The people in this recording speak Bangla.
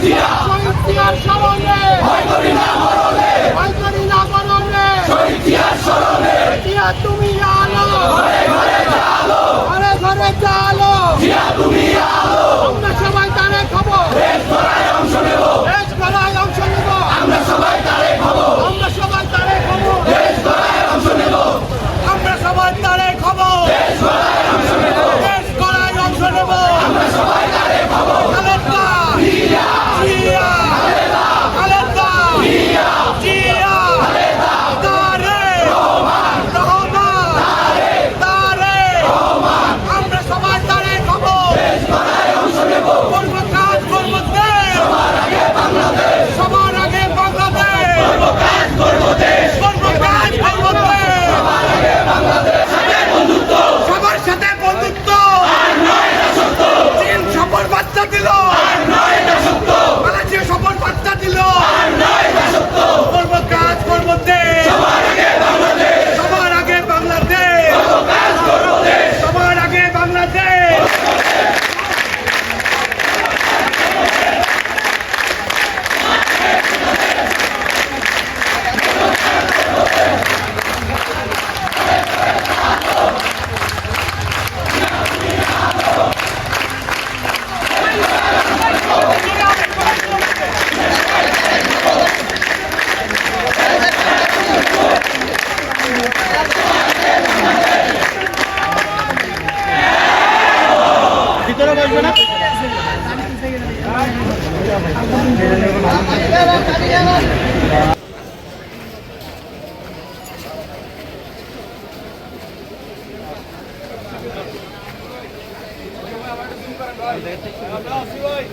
শহীদ জিয়ার স্মরণে ভয় করি না মরণে জিয়া তুমি আলো ঘরে ঘরে চালো আমরা সবাই তারে খবর দেশ গড়ায় অংশ নেব আমরা সবাই তারে খবর দেশ গড়ায় অংশ নেব আমরা সবাই তারে খবর আমরা সবাই তারে খবর খালেদা জিয়া খালেদা জিয়া তারে রহমান আমরা সবাই তারে খবর দেশ গড়ায় অংশ নেব করব কাজ করব দেশ সবার আগে বাংলাদেশ করব কাজ করব দেশ সবার আগে বাংলাদেশ সবার সাথে বন্ধুত্ব আর নয় দাসত্ব চীন সফর বার্তা দিল আর নয় দাসত্ব মালয়েশিয়া সফর বার্তা দিল আর নয় দাসত্ব করব কাজ করব দেশ সবার আগে বাংলাদেশ করব কাজ করব দেশ সবার আগে বাংলাদেশ ভিতরে বসবে না আমরা আসি ভাই